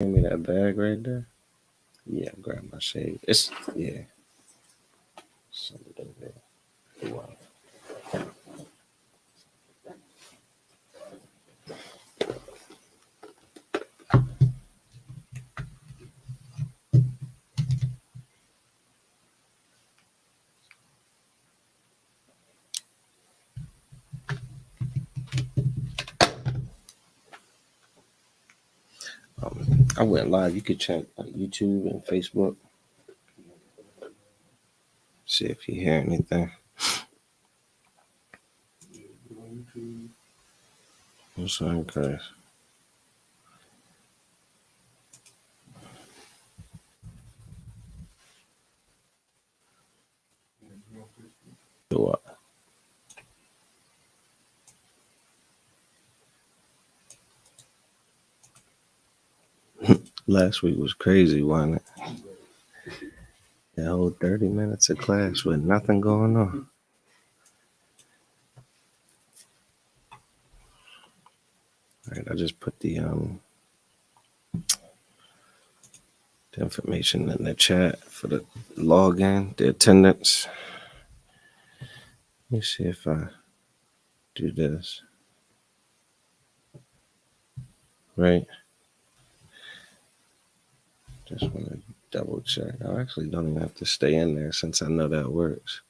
Give me that bag right there. Yeah, grab my shade. It's yeah. Something there. Wow. I went live. You could check YouTube and Facebook. See if you hear anything. What's on, guys? What? Last week was crazy, wasn't it? The whole 30 minutes of class with nothing going on. All right, I just put the information in the chat for the login, the attendance. Let me see if I do this. Right. Just want to double check. I actually don't even have to stay in there since I know that works.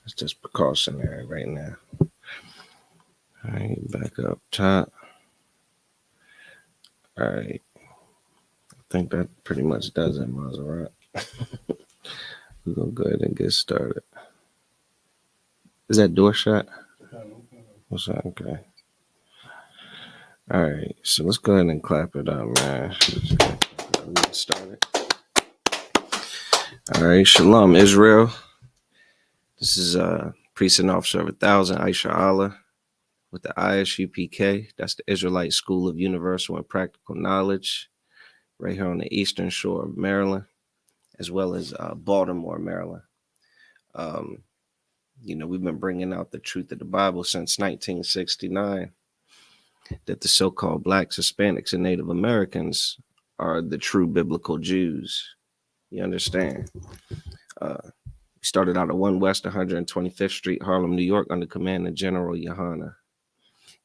It's just precautionary right now. All right, back up top. All right. I think that pretty much does it, Maserati. We're going to go ahead and get started. Is that door shut? What's that? Okay. All right. So let's go ahead and clap it up, man. Let's get started. All right. Shalom, Israel. This is Precinct Officer of 1,000, Aisha Allah, with the ISUPK. That's the Israelite School of Universal and Practical Knowledge, right here on the eastern shore of Maryland, as well as Baltimore, Maryland. We've been bringing out the truth of the Bible since 1969, that the so-called Blacks, Hispanics, and Native Americans are the true biblical Jews. You understand? We started out at 1 West 125th Street, Harlem, New York, under command of General Yohana.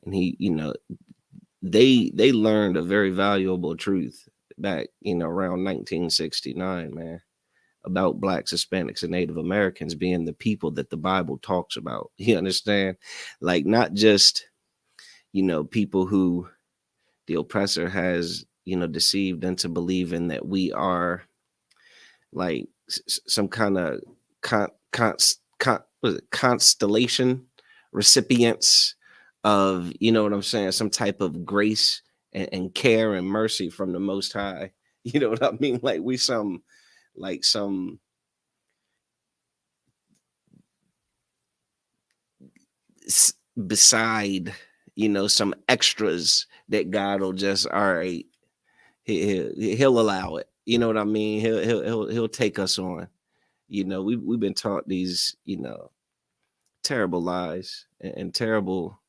And they learned a very valuable truth back, around 1969, man, about Blacks, Hispanics, and Native Americans being the people that the Bible talks about. You understand? Like, not just, people who the oppressor has, deceived into believing that we are like some kind of constellation recipients of, what I'm saying, some type of grace and care and mercy from the Most High. You know what I mean? Like we some beside, some extras that God will just, all right, he'll allow it. You know what I mean? He'll take us on. We've been taught these, terrible lies and terrible,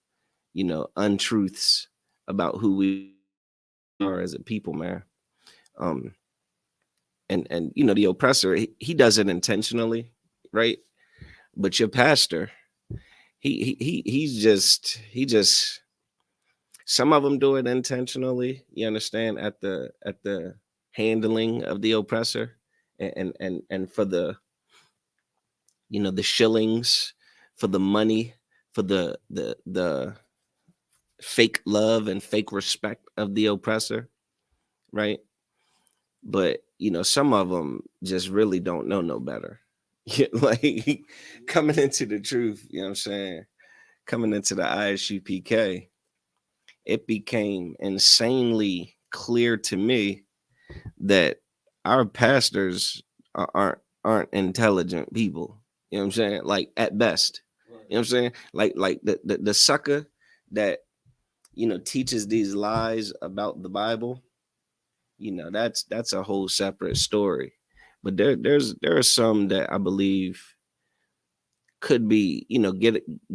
untruths about who we are as a people, man. And the oppressor, he does it intentionally, right? But your pastor, he just some of them do it intentionally, you understand, at the handling of the oppressor, and for the, the shillings, for the money, for the fake love and fake respect of the oppressor, right? But some of them just really don't know no better. Like coming into the truth, you know what I'm saying? Coming into the ISUPK, it became insanely clear to me that our pastors aren't intelligent people. You know what I'm saying? Like at best. You know what I'm saying? Like the sucker that teaches these lies about the Bible, that's a whole separate story. But there are some that I believe could be,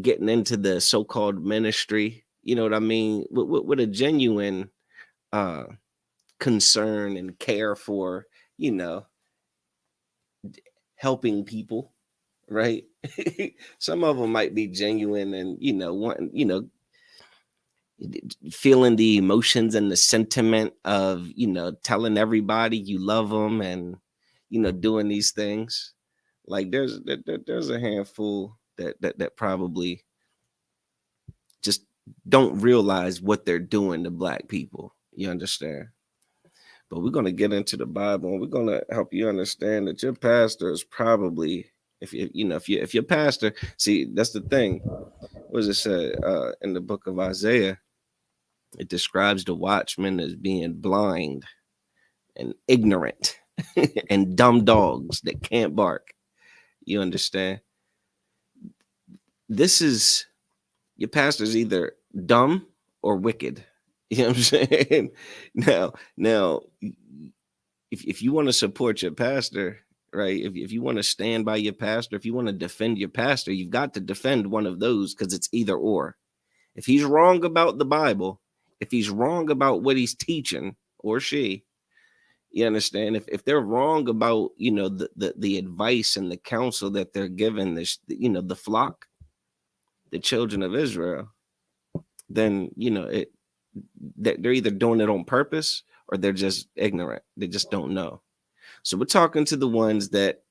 getting into the so-called ministry, You know what I mean? With a genuine uh concern and care for, you know, helping people, right? Some of them might be genuine and, you know, wanting, you know, feeling the emotions and the sentiment of, you know, telling everybody you love them and, you know, doing these things. Like there's a handful that probably just don't realize what they're doing to black people. You understand? But we're going to get into the Bible and we're going to help you understand that your pastor is probably, if you, you know, if your pastor, see, that's the thing. What does it say in the book of Isaiah? It describes the watchman as being blind and ignorant and dumb dogs that can't bark. You understand? This is, your pastor's either dumb or wicked. You know what I'm saying? Now, if you want to support your pastor, right? If you want to stand by your pastor, if you want to defend your pastor, you've got to defend one of those because it's either or. If he's wrong about the Bible, if he's wrong about what he's teaching, or she, you understand? If they're wrong about, you know, the advice and the counsel that they're given this, you know, the flock, the children of Israel, then you know it, that they're either doing it on purpose or they're just ignorant. They just don't know. So we're talking to the ones that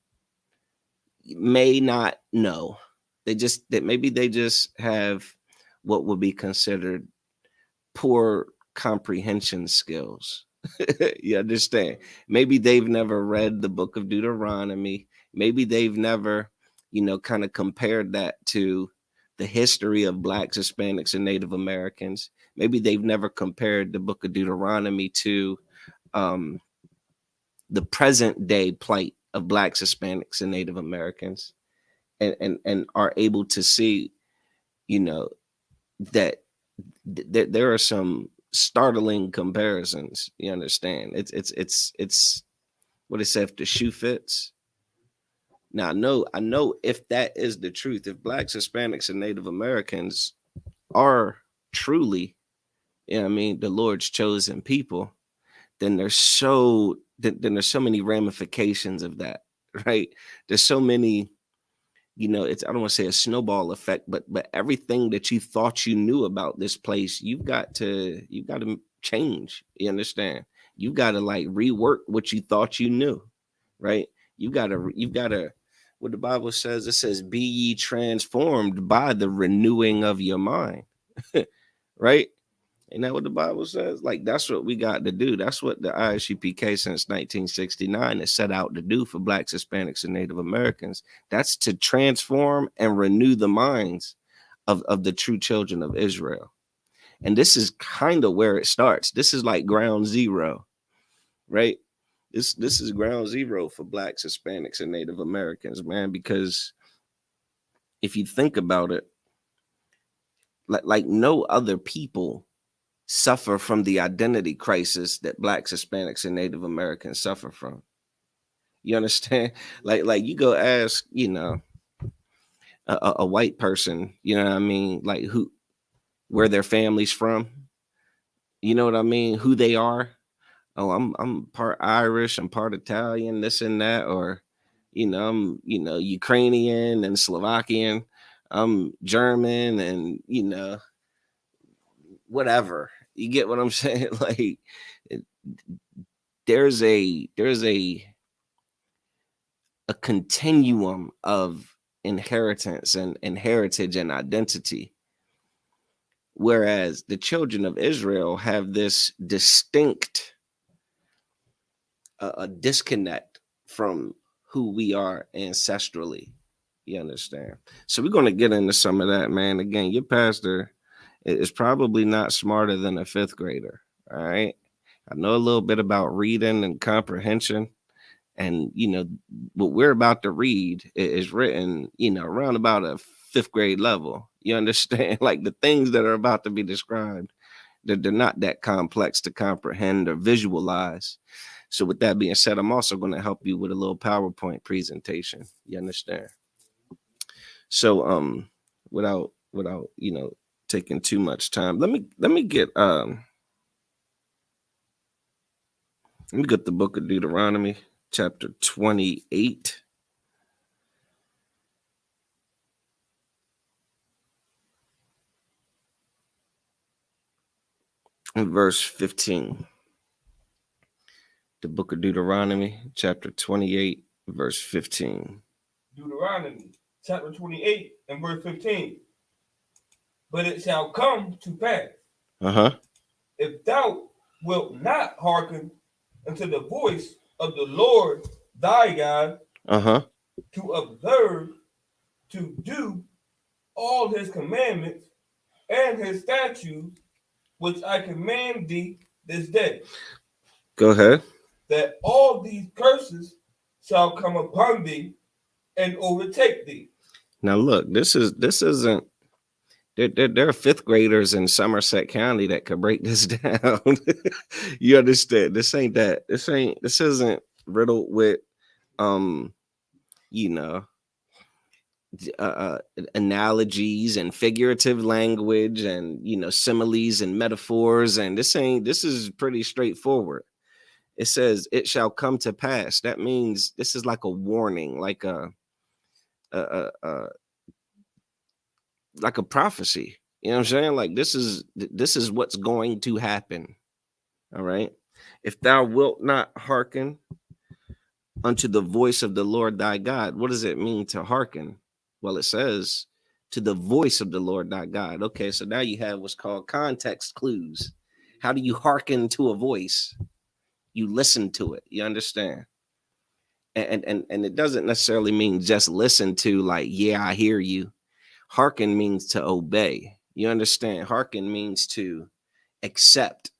may not know. They just, that maybe they just have what would be considered poor comprehension skills. You understand? Maybe they've never read the book of Deuteronomy. Maybe they've never, you know, kind of compared that to the history of blacks, Hispanics, and Native Americans. Maybe they've never compared the book of Deuteronomy to um, the present day plight of blacks, Hispanics, and Native Americans, and are able to see, you know, that there are some startling comparisons. You understand? It's what it said, if the shoe fits. Now I know if that is the truth, if blacks, Hispanics, and Native Americans are truly, you know what I mean, the Lord's chosen people, then then there's so many ramifications of that, right? There's so many, you know, it's, I don't want to say a snowball effect, but everything that you thought you knew about this place, you've got to change. You understand? You've got to like rework what you thought you knew, right? You've got to what the Bible says, it says, be ye transformed by the renewing of your mind. Right? Ain't that what the Bible says? Like, that's what we got to do. That's what the ISUPK since 1969 has set out to do for blacks, Hispanics, and Native Americans. That's to transform and renew the minds of the true children of Israel. And this is kind of where it starts. This is like ground zero, right? This is ground zero for blacks, Hispanics, and Native Americans, man, because if you think about it, like no other people suffer from the identity crisis that blacks, Hispanics, and Native Americans suffer from. You understand? Like you go ask, you know, a white person, you know what I mean, like who, where their family's from, you know what I mean, who they are. Oh, I'm part Irish, I'm part Italian, this and that, or you know, I'm, you know, Ukrainian and Slovakian, I'm German, and you know, whatever. You get what I'm saying? Like there's a continuum of inheritance and heritage and identity, whereas the children of Israel have this distinct a disconnect from who we are ancestrally. You understand? So we're going to get into some of that, man. Again, your pastor is probably not smarter than a fifth grader. All right. I know a little bit about reading and comprehension. And, you know, what we're about to read is written, you know, around about a fifth grade level. You understand? Like the things that are about to be described, they're not that complex to comprehend or visualize. So with that being said, I'm also going to help you with a little PowerPoint presentation. You understand? So without you know taking too much time. Let me get the book of Deuteronomy, chapter 28, and verse 15. The book of Deuteronomy, chapter 28, verse 15. Deuteronomy, chapter 28, and verse 15. But it shall come to pass, if thou wilt not hearken unto the voice of the Lord thy God, to observe, to do all his commandments and his statutes, which I command thee this day. Go ahead. That all these curses shall come upon thee and overtake thee. Now look, this isn't. There are fifth graders in Somerset County that could break this down. You understand? This ain't that. This isn't riddled with you know, analogies and figurative language and similes and metaphors, and this is pretty straightforward. It says it shall come to pass. That means this is like a warning, like a prophecy. You know what I'm saying? Like this is what's going to happen. All right. If thou wilt not hearken unto the voice of the Lord thy God. What does it mean to hearken? Well, it says to the voice of the Lord thy God. Okay, so now you have what's called context clues. How do you hearken to a voice? You listen to it. You understand? And it doesn't necessarily mean just listen to, like, yeah, I hear you. Hearken means to obey. You understand? Hearken means to accept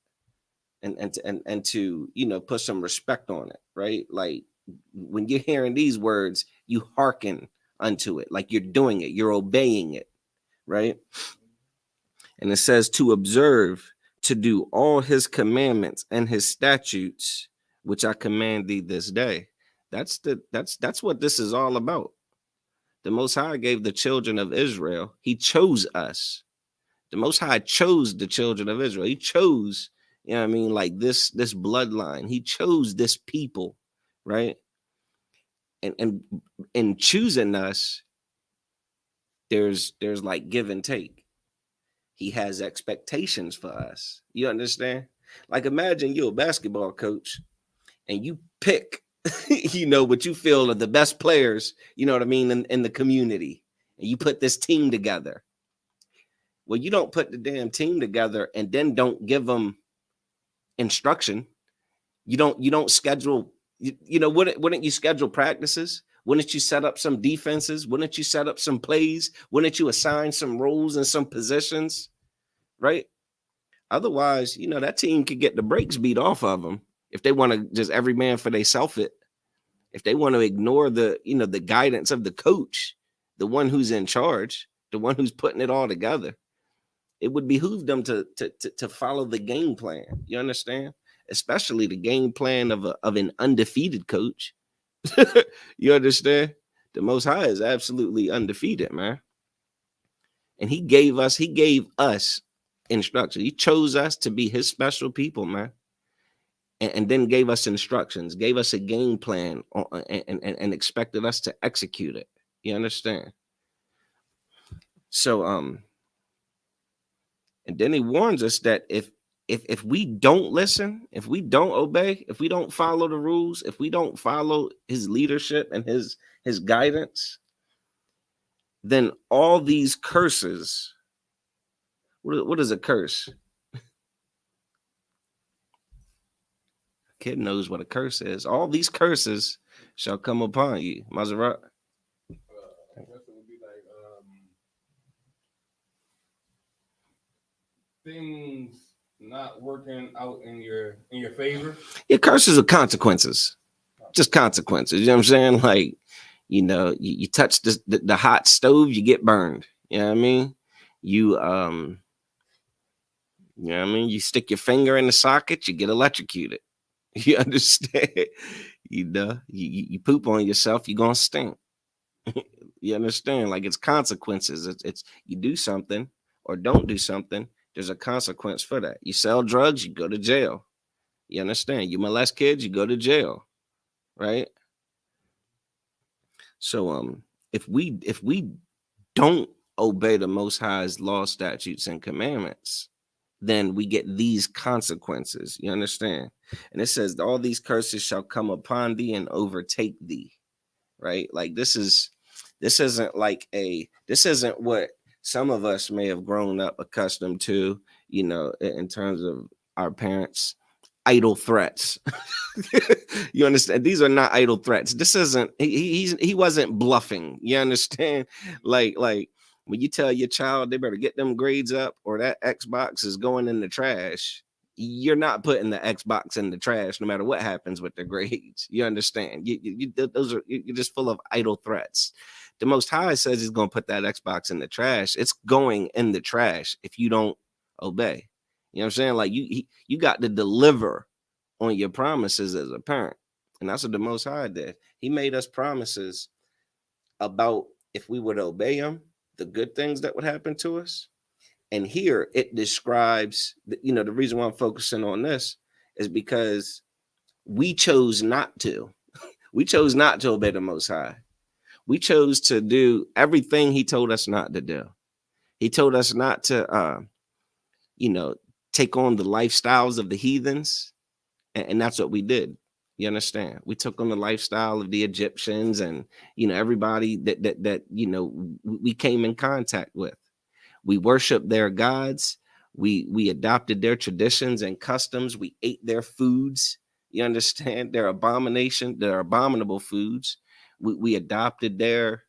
and to put some respect on it, right? Like when you're hearing these words, you hearken unto it, like you're doing it, you're obeying it, right? And it says to observe, to do all his commandments and his statutes, which I command thee this day. That's what this is all about. The Most High gave the children of Israel. He chose us. The Most High chose the children of Israel. He chose, like this bloodline. He chose this people, right? And in choosing us, there's like give and take. He has expectations for us. You understand? Like imagine you're a basketball coach and you pick, what you feel are the best players, in the community, and you put this team together. Well, you don't put the damn team together and then don't give them instruction. You don't schedule, wouldn't you schedule practices? Wouldn't you set up some defenses? Wouldn't you set up some plays? Wouldn't you assign some roles and some positions? Right? Otherwise, that team could get the brakes beat off of them if they want to just every man for themselves it. If they want to ignore the guidance of the coach, the one who's in charge, the one who's putting it all together, it would behoove them to follow the game plan. You understand? Especially the game plan of an undefeated coach. You understand? The Most High is absolutely undefeated, man. And he gave us instruction. He chose us to be his special people, man. And then gave us instructions, gave us a game plan, and expected us to execute it. You understand? So and then he warns us that if we don't listen, if we don't obey, if we don't follow the rules, if we don't follow his leadership and his guidance, then all these curses. What is a curse? Kid knows what a curse is. All these curses shall come upon you, Maserat. I guess it would be like things not working out in your favor. Yeah, curses are consequences. Just consequences. You know what I'm saying? Like, you touch the hot stove, you get burned. You know what I mean? You stick your finger in the socket, you get electrocuted. You understand? You poop on yourself, you're gonna stink. You understand? Like it's consequences. It's you do something or don't do something, there's a consequence for that. You sell drugs, you go to jail. You understand? You molest kids, you go to jail, right? So if we don't obey the Most High's law, statutes, and commandments, then we get these consequences. You understand? And it says, all these curses shall come upon thee and overtake thee. Right? Like this isn't what some of us may have grown up accustomed to, in terms of our parents. Idle threats. You understand? These are not idle threats. This isn't he wasn't bluffing. You understand? Like when you tell your child they better get them grades up or that Xbox is going in the trash, you're not putting the Xbox in the trash no matter what happens with their grades. You understand? You're just full of idle threats. The Most High says he's going to put that Xbox in the trash. It's going in the trash if you don't obey. You know what I'm saying? Like you got to deliver on your promises as a parent. And that's what the Most High did. He made us promises about if we would obey him, the good things that would happen to us. And here it describes, the reason why I'm focusing on this is because we chose not to. We chose not to obey the Most High. We chose to do everything he told us not to do. He told us not to, take on the lifestyles of the heathens. And that's what we did. You understand? We took on the lifestyle of the Egyptians and, everybody that we came in contact with. We worshiped their gods. We adopted their traditions and customs. We ate their foods. You understand? Their abominable foods. We adopted their,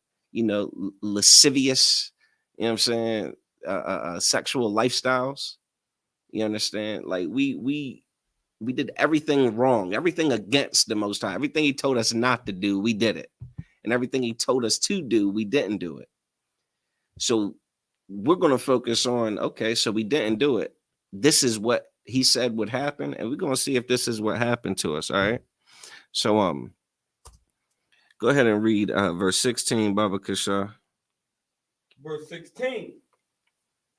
lascivious, sexual lifestyles. You understand? Like we did everything wrong, everything against the Most High. Everything he told us not to do, we did it. And everything he told us to do, we didn't do it. So we're going to focus on, okay, so we didn't do it. This is what he said would happen. And we're going to see if this is what happened to us. All right. So go ahead and read verse 16, Baba Kasha. Verse 16.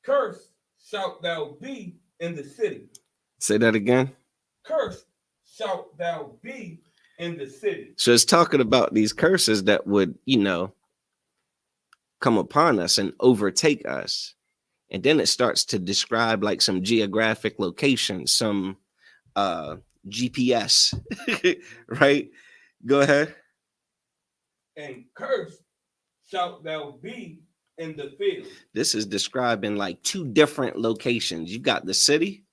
Cursed shalt thou be in the city. Say that again. Cursed shalt thou be in the city. So it's talking about these curses that would, come upon us and overtake us. And then it starts to describe like some geographic locations, some GPS, right? Go ahead. And cursed shalt thou be in the field. This is describing like two different locations. You've got the city,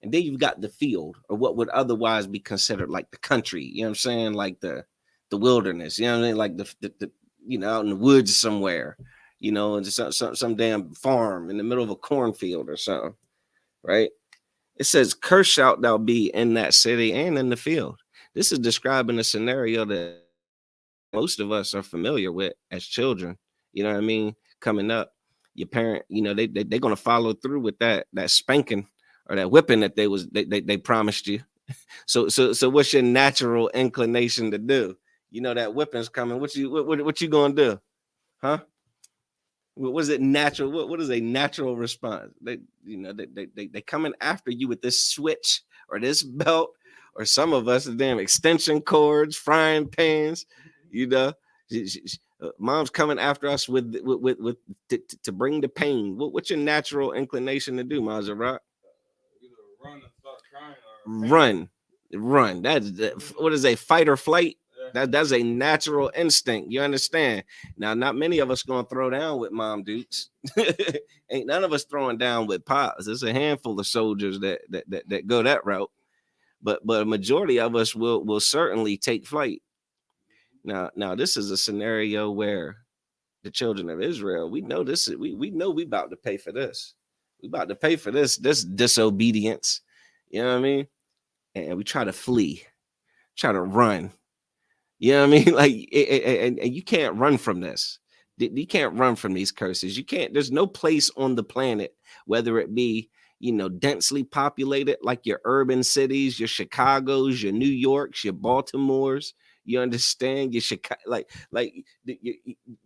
and then you've got the field, or what would otherwise be considered like the country. You know what I'm saying? Like the wilderness. You know what I mean? Like the out in the woods somewhere. And some damn farm in the middle of a cornfield or something, right? It says, "Cursed shalt thou be in that city and in the field." This is describing a scenario that most of us are familiar with as children. You know what I mean? Coming up, your parent, they're gonna follow through with that spanking or that whipping that they promised you. So what's your natural inclination to do? That whipping's coming. What you gonna do? Huh? What is it natural? What is a natural response? They coming after you with this switch or this belt, or some of us the damn extension cords, frying pans. Mom's coming after us with to bring the pain. What's your natural inclination to do, Mazerat? Run and start crying. Run. That's what is a fight or flight? That's a natural instinct. You understand? Now, not many of us gonna throw down with mom dukes. Ain't none of us throwing down with pops. There's a handful of soldiers that go that route, but a majority of us will certainly take flight. Now, this is a scenario where the children of Israel, we know this. We know we about to pay for this. We about to pay for this disobedience. You know what I mean? And we try to flee, try to run. You know what I mean? Like, and you can't run from this. You can't run from these curses. You can't. There's no place on the planet, whether it be, densely populated like your urban cities, your Chicagos, your New Yorks, your Baltimores. You understand? Your Chicago,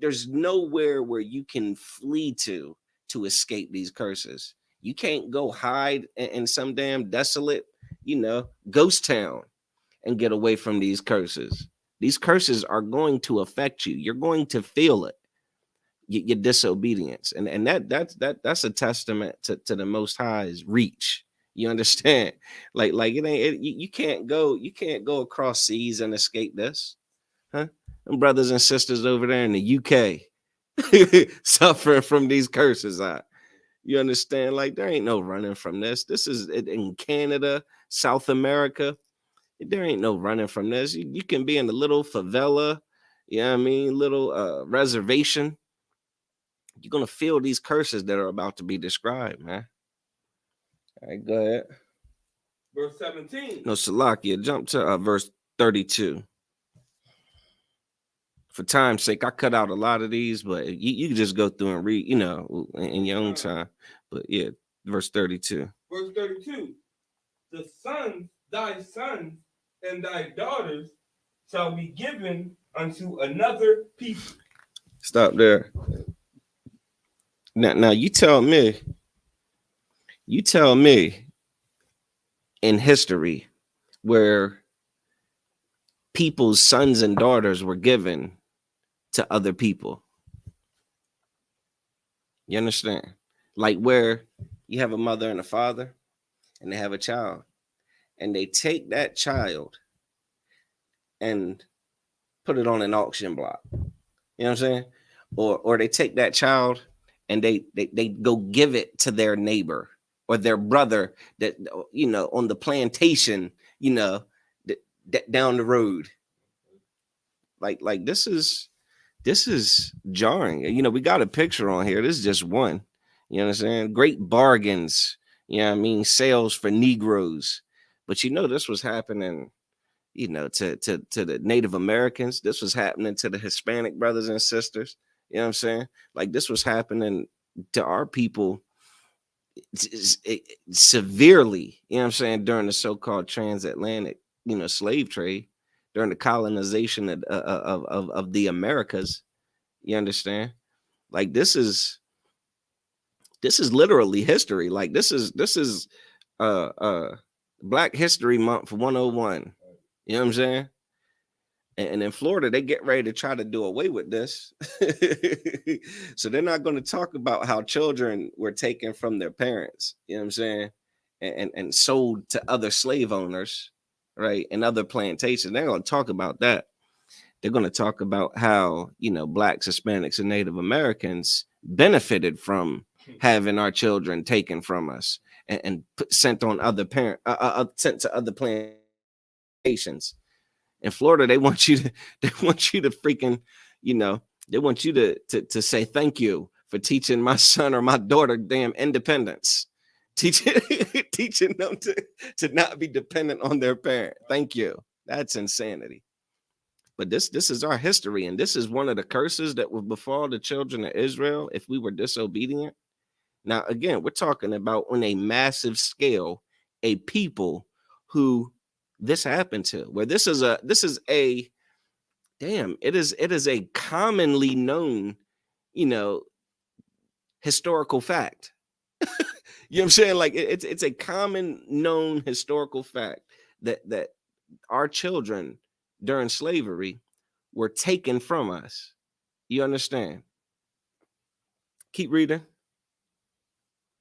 there's nowhere where you can flee to to escape these curses. You can't go hide in some damn desolate, ghost town and get away from these curses. These curses are going to affect you. You're going to feel it, your disobedience, and that's a testament to the Most High's reach. You understand? Like it ain't. You can't go across seas and escape this, huh? And brothers and sisters over there in the UK suffering from these curses. You understand? Like there ain't no running from this. This is in Canada, South America. There ain't no running from this. You can be in a little favela, you know what I mean, little reservation. You're gonna feel these curses that are about to be described, man. All right, go ahead. Verse 17. No, Salakia, jump to verse 32. For time's sake, I cut out a lot of these, but you can just go through and read, in your own time. But yeah, verse 32. Verse 32. Thy sons and thy daughters shall be given unto another people. Stop there. Now you tell me in history where people's sons and daughters were given to other people. You understand? Like where you have a mother and a father and they have a child and they take that child and put it on an auction block. You know what I'm saying? Or they take that child and they go give it to their neighbor or their brother that on the plantation, down the road. Like this is jarring. We got a picture on here. This is just one. You know what I'm saying? Great bargains. Sales for Negroes. But this was happening, to the Native Americans. This was happening to the Hispanic brothers and sisters. You know what I'm saying? Like this was happening to our people severely, you know what I'm saying, during the so-called transatlantic, slave trade, during the colonization of the Americas. You understand? Like this is literally history. Like this is Black History Month 101. You know what I'm saying? And in Florida, they get ready to try to do away with this. So they're not going to talk about how children were taken from their parents, you know what I'm saying? And sold to other slave owners, right? And other plantations. They're going to talk about that. They're going to talk about how, Blacks, Hispanics, and Native Americans benefited from having our children taken from us and sent on sent to other plantations. In Florida, they want you to freaking, they want you to say thank you for teaching my son or my daughter damn independence. Teaching them to not be dependent on their parent. Thank you. That's insanity. But this is our history, and this is one of the curses that would befall the children of Israel if we were disobedient. Now, again, we're talking about on a massive scale, a people who this happened to, where this is a it is a commonly known, historical fact. You know what I'm saying? Like it's a common known historical fact that our children during slavery were taken from us. You understand? Keep reading.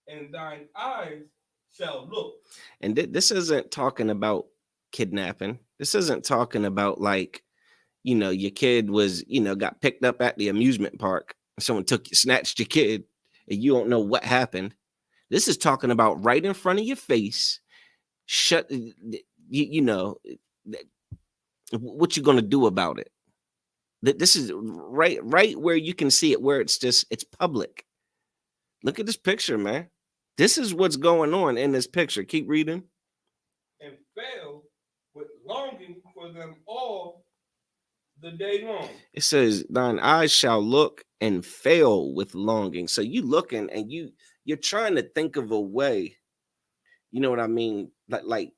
And thine eyes shall look. And this isn't talking about kidnapping. This isn't talking about like, your kid was, got picked up at the amusement park. Someone snatched your kid and you don't know what happened. This is talking about right in front of your face. What you going to do about it? This is right where you can see it, where it's public. Look at this picture, man. This is what's going on in this picture. Keep reading. And fell with longing for them all the day long. It says, thine eyes shall look and fail with longing. So you looking and you're trying to think of a way. You know what I mean? Like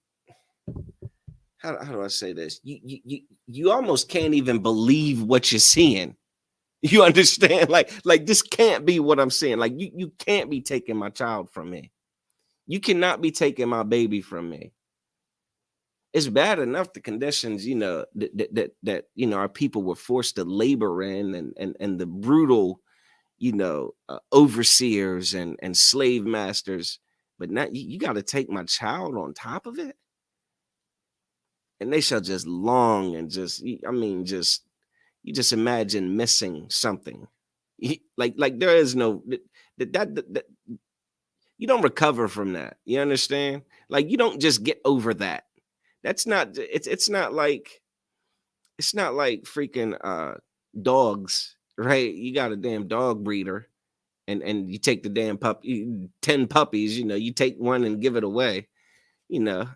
how do I say this? You almost can't even believe what you're seeing. You understand? Like this can't be what I'm saying. Like you can't be taking my child from me. You cannot be taking my baby from me. It's bad enough the conditions, that our people were forced to labor in, and the brutal, overseers and slave masters. But now you got to take my child on top of it, and they shall just long and just, I mean, just you just imagine missing something. Like there is no that you don't recover from that. You understand? Like you don't just get over that. That's not it's not like freaking dogs, right? You got a damn dog breeder, and you take the damn 10 puppies, you take one and give it away. You know,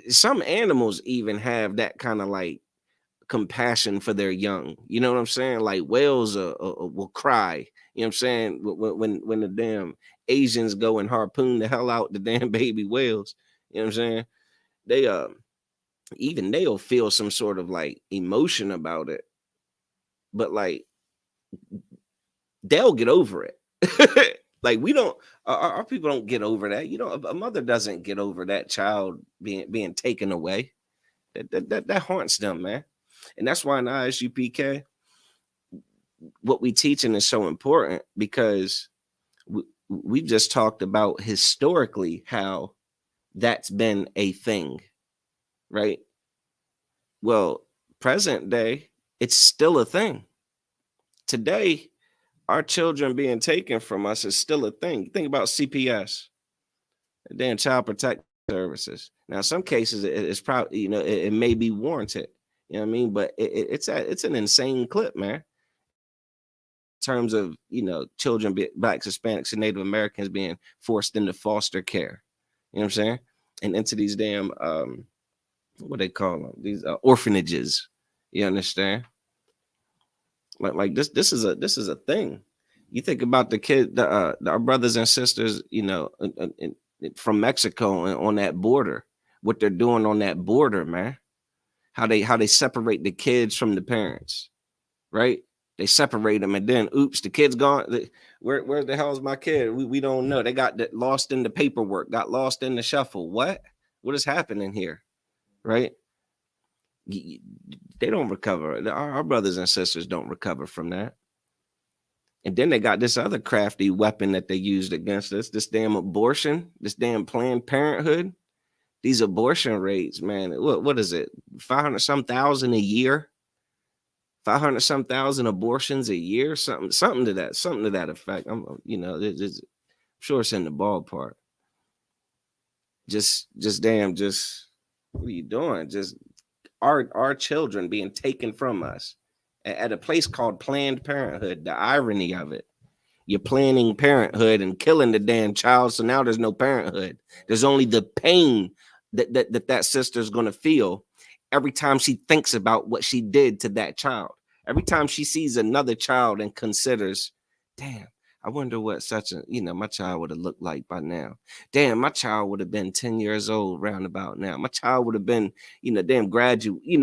some animals even have that kind of like compassion for their young. You know what I'm saying? Like whales will cry. You know what I'm saying? When the damn Asians go and harpoon the hell out the damn baby whales. You know what I'm saying? They even they'll feel some sort of like emotion about it, but like they'll get over it. Like we don't, our people don't get over that. A mother doesn't get over that child being taken away. That haunts them, man. And that's why in ISUPK, what we teaching is so important, because we've just talked about historically how that's been a thing, right? Well, present day, it's still a thing. Today, our children being taken from us is still a thing. Think about CPS, then Child Protective Services. Now, in some cases, it's probably, it may be warranted. You know what I mean? But it's an insane clip, man. In terms of, children, Blacks, Hispanics, and Native Americans being forced into foster care. You know what I'm saying? And into these damn, what they call them? These orphanages. You understand? Like this is a thing. You think about the kid, our brothers and sisters, from Mexico and on that border, what they're doing on that border, man. How they separate the kids from the parents, right? They separate them, and then oops, the kid's gone. Where the hell is my kid? We don't know. They got lost in the paperwork, got lost in the shuffle. What is happening here, right? They don't recover. Our brothers and sisters don't recover from that. And then they got this other crafty weapon that they used against us, this damn abortion, this damn Planned Parenthood. These abortion rates, man, what is it? 500 some thousand a year? 500 some thousand abortions a year? Something to that effect. I'm sure it's in the ballpark. Just what are you doing? Just our children being taken from us at a place called Planned Parenthood. The irony of it. You're planning parenthood and killing the damn child, so now there's no parenthood. There's only the pain that sister's going to feel every time she thinks about what she did to that child. Every time she sees another child and considers, damn, I wonder what my child would have looked like by now. Damn, my child would have been 10 years old roundabout now. My child would have been, graduating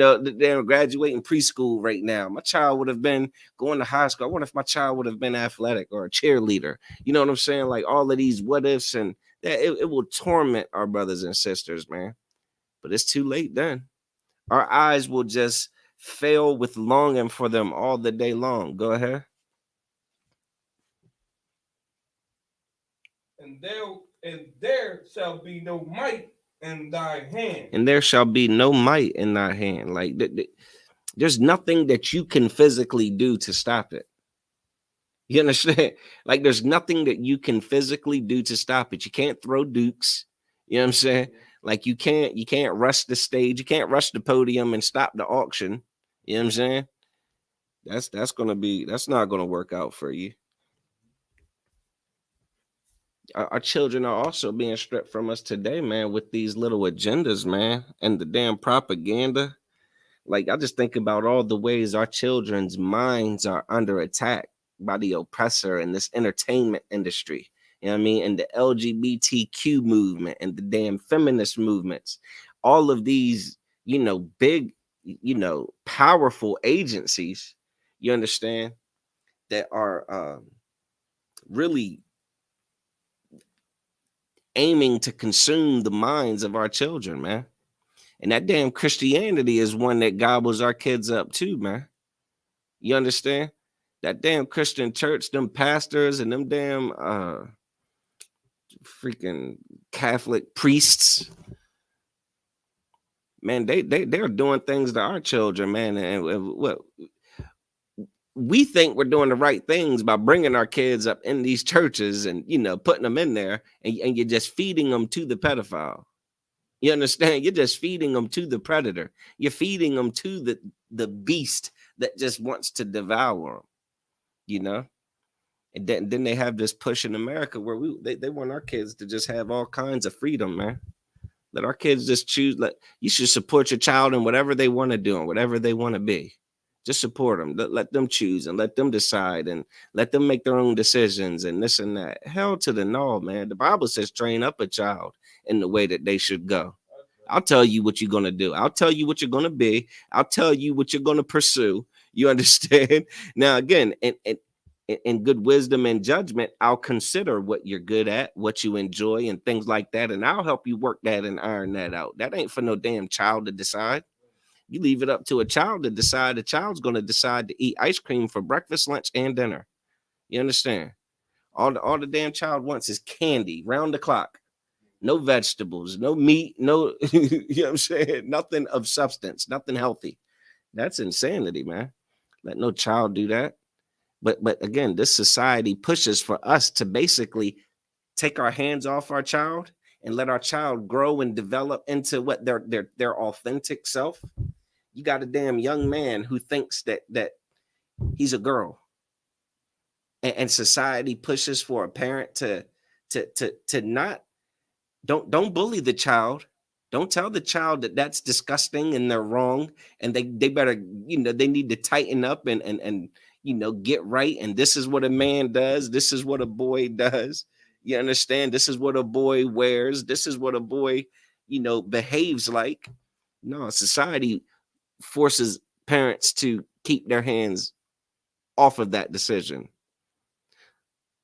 preschool right now. My child would have been going to high school. I wonder if my child would have been athletic or a cheerleader. You know what I'm saying? Like all of these what ifs, and that it will torment our brothers and sisters, man. But it's too late then. Our eyes will just fail with longing for them all the day long. Go ahead. And there shall be no might in thy hand. And there shall be no might in thy hand. Like there's nothing that you can physically do to stop it. You understand? Like there's nothing that you can physically do to stop it. You can't throw dukes. You know what I'm saying? Like you can't rush the stage. You can't rush the podium and stop the auction. You know what I'm saying? That's not gonna work out for you. Our children are also being stripped from us today, man, with these little agendas, man, and the damn propaganda. Like, I just think about all the ways our children's minds are under attack by the oppressor in this entertainment industry. You know what I mean? And the LGBTQ movement and the damn feminist movements. All of these, big, powerful agencies, You understand, that are really aiming to consume the minds of our children, man. And that damn Christianity is one that gobbles our kids up too, man. You understand? That damn Christian church, them pastors and them damn freaking Catholic priests, man, they're doing things to our children, man. And what we think we're doing the right things by bringing our kids up in these churches and, putting them in there, and you're just feeding them to the pedophile. You understand? You're just feeding them to the predator. You're feeding them to the beast that just wants to devour them, you know? And then they have this push in America where they want our kids to just have all kinds of freedom, man. Let our kids just choose. You should support your child in whatever they want to do and whatever they want to be. Just support them. Let them choose and let them decide and let them make their own decisions and this and that. Hell to the no, man. The Bible says train up a child in the way that they should go. I'll tell you what you're going to do. I'll tell you what you're going to be. I'll tell you what you're going to pursue. You understand? Now, again, in good wisdom and judgment, I'll consider what you're good at, what you enjoy, and things like that. And I'll help you work that and iron that out. That ain't for no damn child to decide. You leave it up to a child to decide. The child's going to decide to eat ice cream for breakfast, lunch, and dinner. You understand? All the damn child wants is candy round the clock. No vegetables, no meat, no, you know what I'm saying? Nothing of substance, nothing healthy. That's insanity, man. Let no child do that. But again, this society pushes for us to basically take our hands off our child and let our child grow and develop into what their authentic self. You got a damn young man who thinks that he's a girl, and society pushes for a parent to not don't bully the child. Don't tell the child that that's disgusting and they're wrong, and they better, they need to tighten up and get right. And this is what a man does. This is what a boy does. You understand? This is what a boy wears. This is what a boy, behaves like. No, society forces parents to keep their hands off of that decision.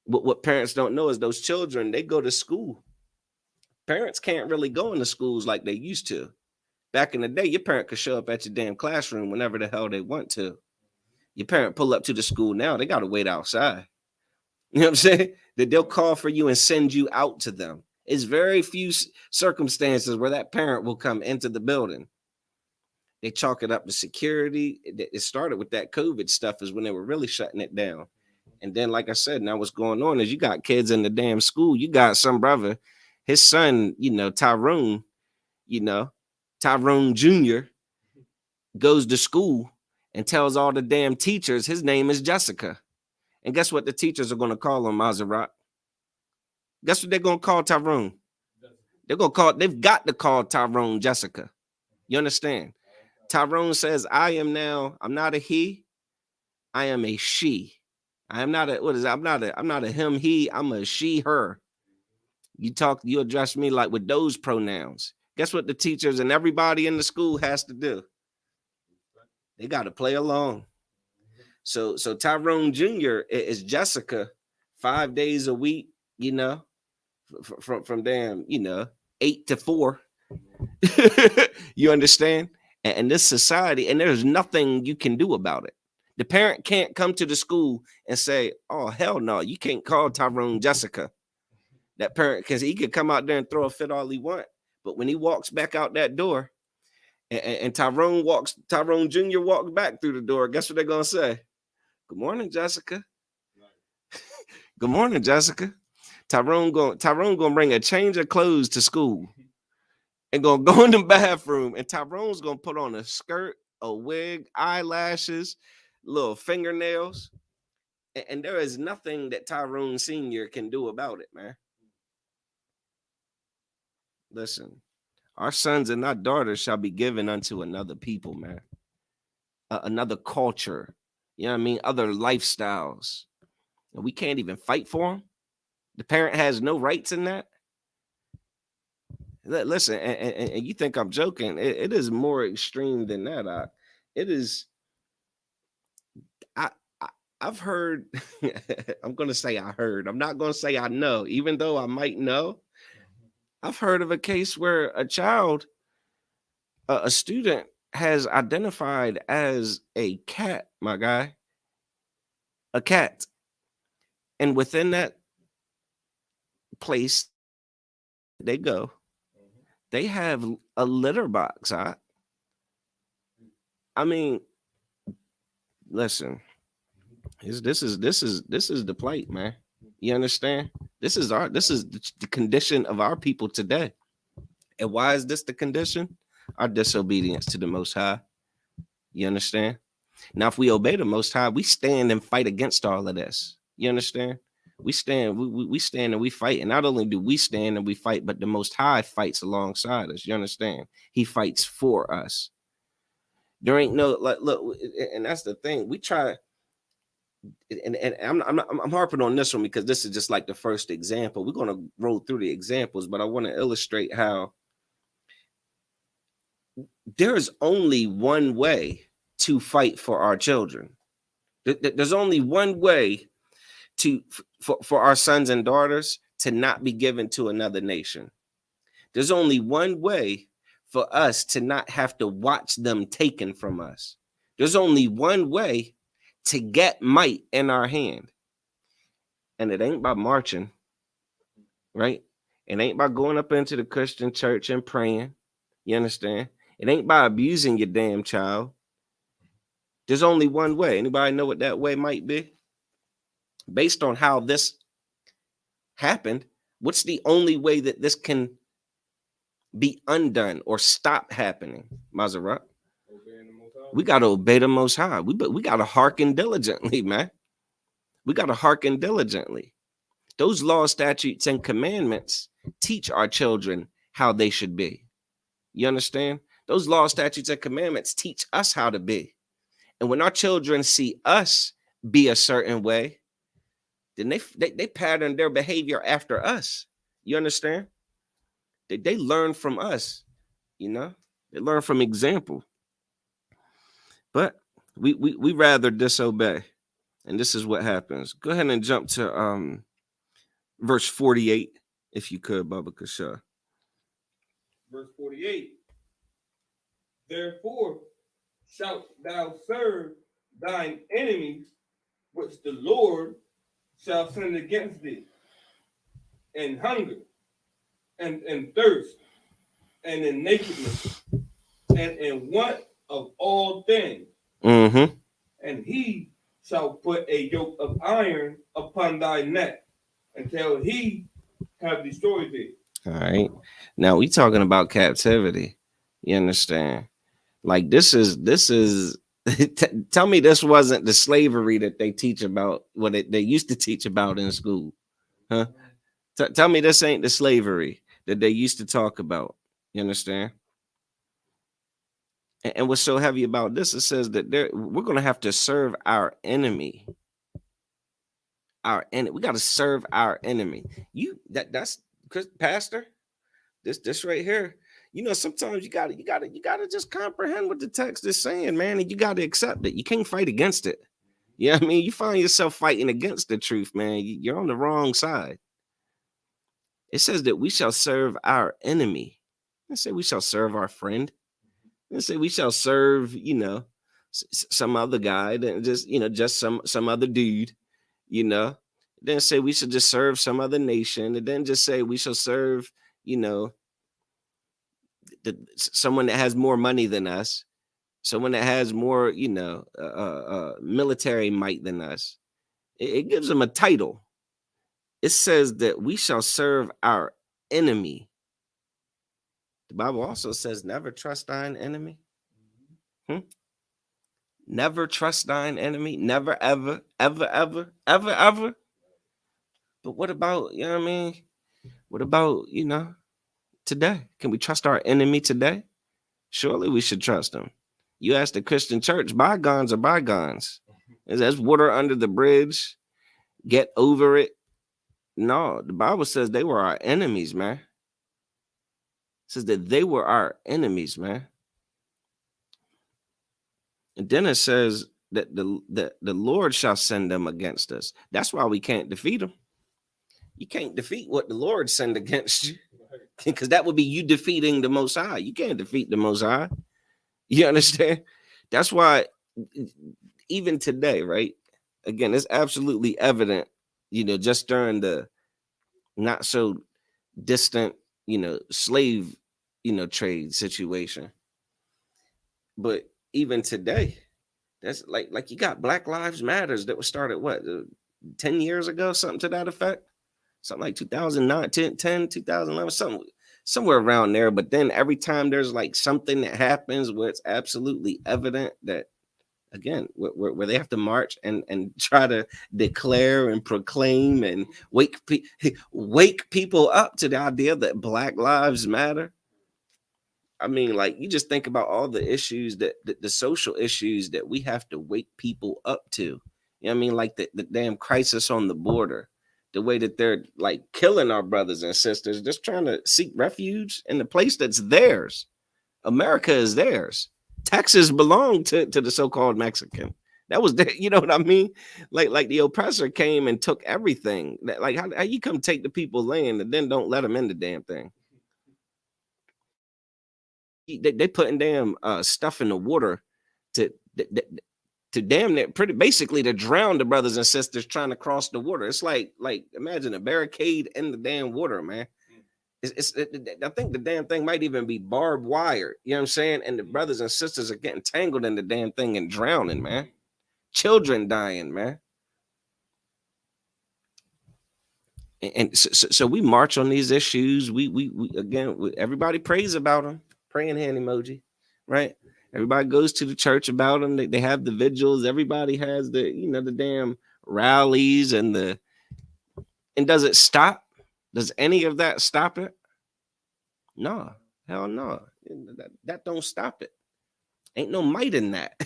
What parents don't know is those children, they go to school. Parents can't really go into schools like they used to. Back in the day, your parent could show up at your damn classroom whenever the hell they want to. Your parent pull up to the school now, they got to wait outside. You know what I'm saying? That they'll call for you and send you out to them. It's very few circumstances where that parent will come into the building. They chalk it up to security. It started with that COVID stuff is when they were really shutting it down. And then, like I said, now what's going on is you got kids in the damn school. You got some brother, his son, Tyrone Jr. goes to school and tells all the damn teachers his name is Jessica. And guess what the teachers are going to call him, Maserat? Guess what they're going to call Tyrone? They've got to call Tyrone Jessica. You understand? Tyrone says, I'm not a he, I am a she. I am not I'm not a him, he, I'm a she, her. You address me like with those pronouns. Guess what the teachers and everybody in the school has to do? They got to play along. So Tyrone Jr. is Jessica 5 days a week, from damn, 8 to 4. You understand? And this society, and there's nothing you can do about it. The parent can't come to the school and say, oh, hell no, you can't call Tyrone Jessica. That parent, because he could come out there and throw a fit all he want. But when he walks back out that door, and Tyrone Jr. walks back through the door, guess what they're going to say? Good morning, Jessica. Good morning, Jessica. Tyrone gonna bring a change of clothes to school and gonna go in the bathroom, and Tyrone's gonna put on a skirt, a wig, eyelashes, little fingernails, and there is nothing that Tyrone Sr. can do about it, man. Listen, our sons and our daughters shall be given unto another people, man. Another culture, you know what I mean? Other lifestyles. And we can't even fight for them. The parent has no rights in that. Listen, and you think I'm joking. It is more extreme than that. It is. I've heard, I'm going to say I heard. I'm not going to say I know, even though I might know. I've heard of a case where a child, a student, has identified as a cat, my guy, a cat. And within that place they go, they have a litter box. I mean, listen, this is the plight, man. You understand? This is the condition of our people today. And why is this the condition? Our disobedience to the Most High. You understand? Now, if we obey the Most High, we stand and fight against all of this. You understand? We stand and we fight. And not only do we stand and we fight, but the Most High fights alongside us. You understand? He fights for us. There ain't no, like, look, and that's the thing. We try, and I'm harping on this one because this is just like the first example. We're gonna roll through the examples, but I want to illustrate how there's only one way to fight for our children. There's only one way for our sons and daughters to not be given to another nation. There's only one way for us to not have to watch them taken from us. There's only one way to get might in our hand. And it ain't by marching, right? It ain't by going up into the Christian church and praying. You understand? It ain't by abusing your damn child. There's only one way. Anybody know what that way might be? Based on how this happened, what's the only way that this can be undone or stop happening, Mazarat? We got to obey the Most High. We got to hearken diligently, man. We got to hearken diligently. Those laws, statutes, and commandments teach our children how they should be. You understand? Those laws, statutes, and commandments teach us how to be. And when our children see us be a certain way, then they pattern their behavior after us. You understand? They learn from us, you know? They learn from example. But we rather disobey. And this is what happens. Go ahead and jump to verse 48, if you could, Baba Kasha. Verse 48. Therefore shalt thou serve thine enemies, which the Lord shall send against thee, in hunger, and in thirst, and in nakedness, and in want of all things. Mm-hmm. And he shall put a yoke of iron upon thy neck until he have destroyed thee. All right. Now we talking about captivity. You understand? Like this is tell me this wasn't the slavery that they teach about, what they used to teach about in school. Huh? Tell me this ain't the slavery that they used to talk about. You understand? And what's so heavy about this, it says that we're going to have to serve our enemy. We got to serve our enemy. That's Pastor. This right here. You know, sometimes you gotta just comprehend what the text is saying, man, and you gotta accept it. You can't fight against it. You know what I mean? You find yourself fighting against the truth, man. You're on the wrong side. It says that we shall serve our enemy. I say we shall serve our friend. I say we shall serve, some other guy, just some other dude, Then say we should just serve some other nation, and then just say we shall serve, someone that has more money than us, someone that has more, military might than us. It gives them a title. It says that we shall serve our enemy. The Bible also says, never trust thine enemy. Never trust thine enemy. Never, ever, ever, ever, ever, ever. But what about, you know what I mean? What about, today? Can we trust our enemy today? Surely we should trust him. You ask the Christian church, bygones are bygones. That's water under the bridge. Get over it. No, the Bible says they were our enemies, man. It says that they were our enemies, man. And then it says that the Lord shall send them against us. That's why we can't defeat them. You can't defeat what the Lord send against you, because that would be you defeating the Most High. You can't defeat the Most High. You understand? That's why even today, right? Again, it's absolutely evident, just during the not so distant, slave, trade situation. But even today, that's like you got Black Lives Matters that was started, what, 10 years ago, something to that effect? Something like 2009, 2011, somewhere around there. But then every time there's like something that happens where it's absolutely evident that, again, where they have to march and try to declare and proclaim and wake people up to the idea that Black Lives Matter. I mean, like, you just think about all the issues that the social issues that we have to wake people up to. You know what I mean? Like the damn crisis on the border, the way that they're like killing our brothers and sisters, just trying to seek refuge in the place that's theirs. America is theirs. Texas belonged to the so-called Mexican. That was you know what I mean? Like the oppressor came and took everything. Like how you come take the people's land and then don't let them in the damn thing? They putting damn stuff in the water to damn near pretty basically to drown the brothers and sisters trying to cross the water. It's like imagine a barricade in the damn water, man. I think the damn thing might even be barbed wire. You know what I'm saying? And the brothers and sisters are getting tangled in the damn thing and drowning, man. Children dying, man. And so we march on these issues. We again, everybody prays about them. Praying hand emoji, right? Everybody goes to the church about them. They have the vigils. Everybody has the the damn rallies and does it stop? Does any of that stop it? No, hell no. That don't stop it. Ain't no might in that.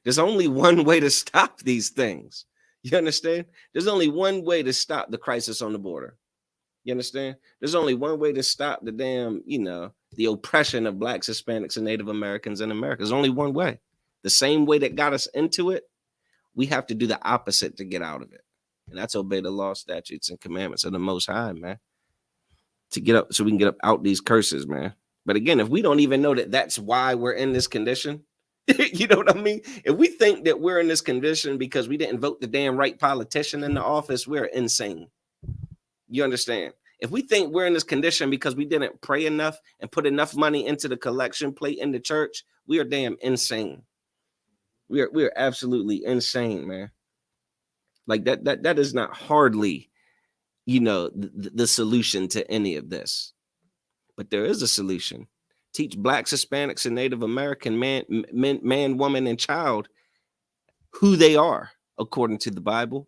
There's only one way to stop these things. You understand? There's only one way to stop the crisis on the border. You understand? There's only one way to stop the damn, the oppression of Blacks, Hispanics, and Native Americans in America. There's only one way. The same way that got us into it, we have to do the opposite to get out of it. And that's obey the law, statutes, and commandments of the Most High, man. To get up, so we can get up out these curses, man. But again, if we don't even know that that's why we're in this condition, you know what I mean? If we think that we're in this condition because we didn't vote the damn right politician in the office, we're insane. You understand? If we think we're in this condition because we didn't pray enough and put enough money into the collection plate in the church, we are damn insane. We are absolutely insane, man. Like that is not hardly, the solution to any of this. But there is a solution. Teach Blacks, Hispanics, and Native American man, woman, and child who they are according to the Bible.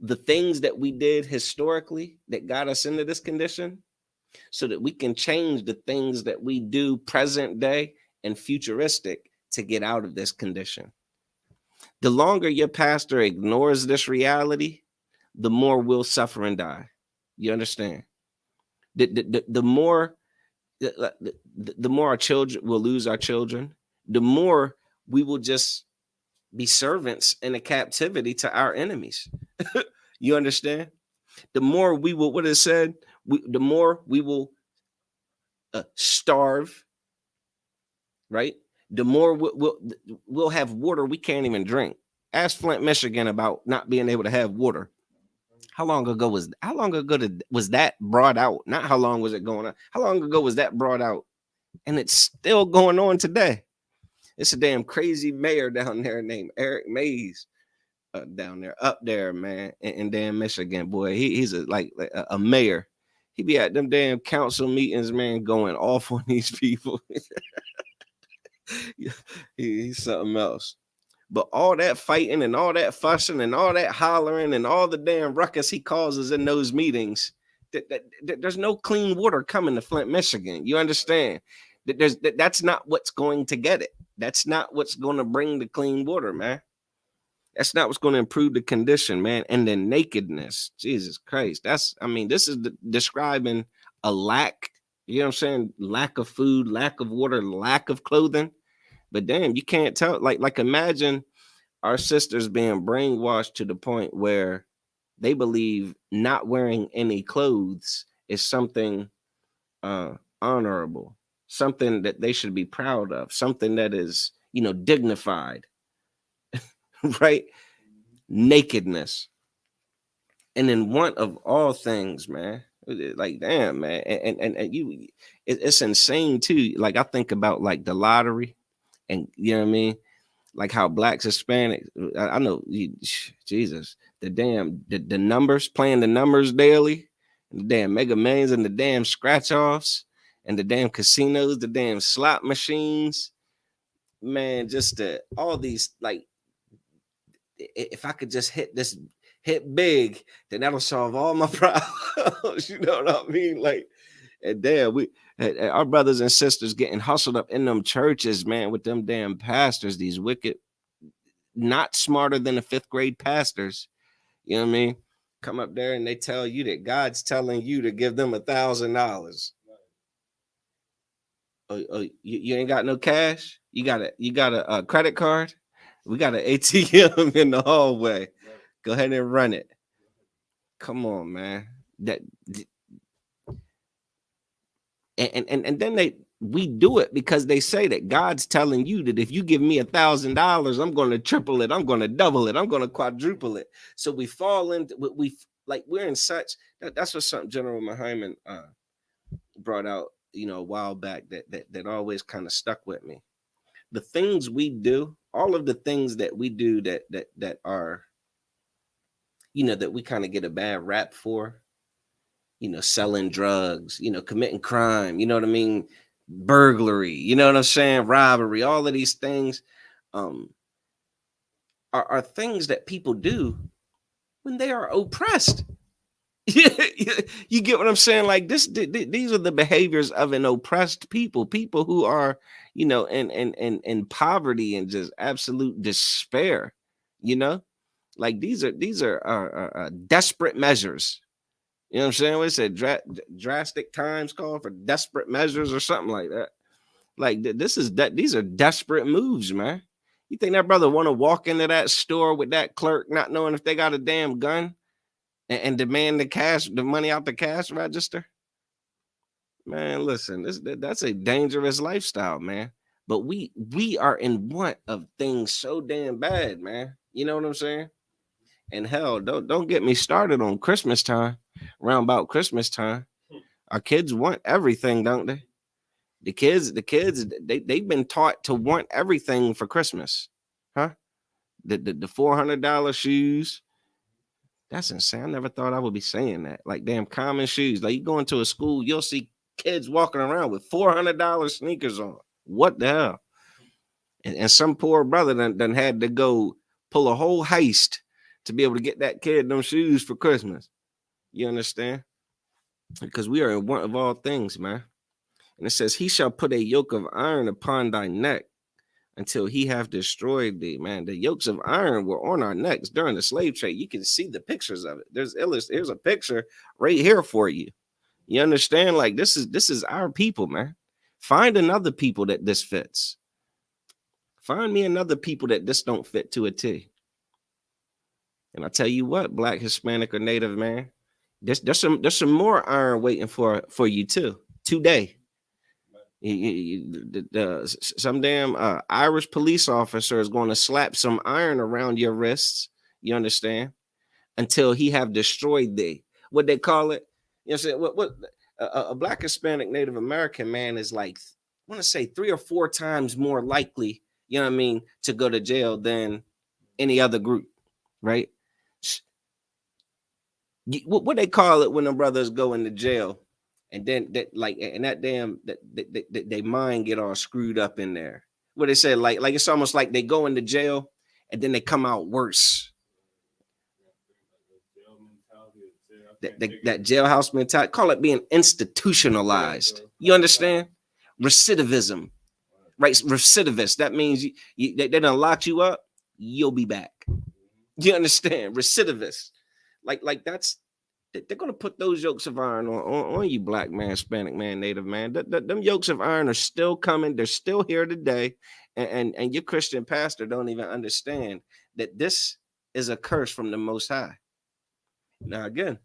The things that we did historically that got us into this condition, so that we can change the things that we do present day and futuristic to get out of this condition. The longer your pastor ignores this reality, the more we'll suffer and die. You understand? The more our children will lose our children, the more we will just be servants in a captivity to our enemies. You understand? The more we will, what it said, the more we will starve, right? The more we'll have water we can't even drink. Ask Flint, Michigan about not being able to have water. How long ago was that brought out? Not how long was it going on? How long ago was that brought out? And it's still going on today. It's a damn crazy mayor down there named Eric Mays. Down there, up there, man, in damn Michigan, boy. He's a mayor. He be at them damn council meetings, man, going off on these people. He's something else. But all that fighting and all that fussing and all that hollering and all the damn ruckus he causes in those meetings, there's no clean water coming to Flint, Michigan. You understand? That's not what's going to get it. That's not what's going to bring the clean water, man. That's not what's going to improve the condition, man. And the nakedness, Jesus Christ. This is describing a lack, you know what I'm saying? Lack of food, lack of water, lack of clothing. But damn, you can't tell. Like imagine our sisters being brainwashed to the point where they believe not wearing any clothes is something honorable, something that they should be proud of, something that is, dignified, right? Nakedness. And in want of all things, man. Like, damn, man. And it's insane too. Like, I think about like the lottery, and you know what I mean? Like how blacks, Hispanics, I know, Jesus, the numbers, playing the numbers daily, and the damn Mega Millions and the damn scratch offs and the damn casinos, the damn slot machines, man, just all these, like, if I could just hit big, then that'll solve all my problems. You know what I mean? Like, and damn, our brothers and sisters getting hustled up in them churches, man, with them damn pastors, these wicked, not smarter than the fifth grade pastors. You know what I mean? Come up there and they tell you that God's telling you to give them $1,000. Oh, you ain't got no cash? You got a credit card? We got an ATM in the hallway. Go ahead and run it. Come on, man. That and then we do it because they say that God's telling you that if you give me $1,000, I'm going to triple it, I'm going to double it, I'm going to quadruple it. So we fall into we're in such that's what something General Muhammad brought out, a while back that always kind of stuck with me. The things we do, all of the things that we do that are, that we kind of get a bad rap for, selling drugs, committing crime, you know what I mean? Burglary, you know what I'm saying? Robbery, all of these things are things that people do when they are oppressed. You get what I'm saying? Like these are the behaviors of an oppressed people who are, in poverty and just absolute despair, like these are desperate measures. You know what I'm saying? What it said, drastic times call for desperate measures or something like that. Like these are desperate moves, man. You think that brother want to walk into that store with that clerk, not knowing if they got a damn gun, and demand the money out the cash register? Man, listen, that's a dangerous lifestyle, man. But we are in want of things so damn bad, man. You know what I'm saying? And hell, don't get me started on Christmas time. Around about Christmas time, our kids want everything, don't they? The kids, they've been taught to want everything for Christmas, huh? The $400 shoes. That's insane. I never thought I would be saying that. Like damn common shoes. Like you go into a school, you'll see kids walking around with $400 sneakers on. What the hell? And some poor brother done had to go pull a whole heist to be able to get that kid them shoes for Christmas. You understand? Because we are in want of all things, man. And it says, he shall put a yoke of iron upon thy neck until he have destroyed thee, man. The yokes of iron were on our necks during the slave trade. You can see the pictures of it. Here's a picture right here for you. You understand? Like this is our people, man. Find another people that this fits. Find me another people that this don't fit to a T. And I tell you what, Black, Hispanic, or Native, man, there's some more iron waiting for you too today. Some damn Irish police officer is going to slap some iron around your wrists. You understand? Until he have destroyed thee. What they call it? You know what a Black, Hispanic, Native American man is like, I want to say 3 or 4 times more likely, you know what I mean, to go to jail than any other group, right? What they call it when the brothers go into jail, and then that damn they mind get all screwed up in there. What they say, like it's almost like they go into jail and then they come out worse. That jailhouse mentality, call it being institutionalized. You understand? Recidivism, right? Recidivist. That means they done locked you up. You'll be back. You understand? Recidivist. Like that's. They're going to put those yokes of iron on you, Black man, Hispanic man, Native man. Them yokes of iron are still coming. They're still here today. And your Christian pastor don't even understand that this is a curse from the Most High. Now again,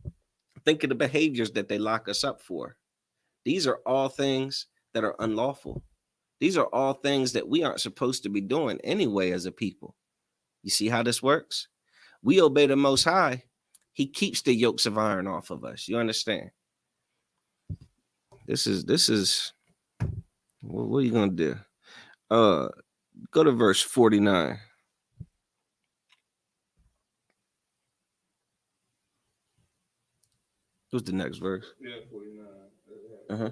think of the behaviors that they lock us up for. These are all things that are unlawful. These are all things that we aren't supposed to be doing anyway as a people. You see how this works? We obey the Most High. He keeps the yokes of iron off of us. You understand? This is what are you gonna do? Go to verse 49. What's the next verse? Yeah, 49.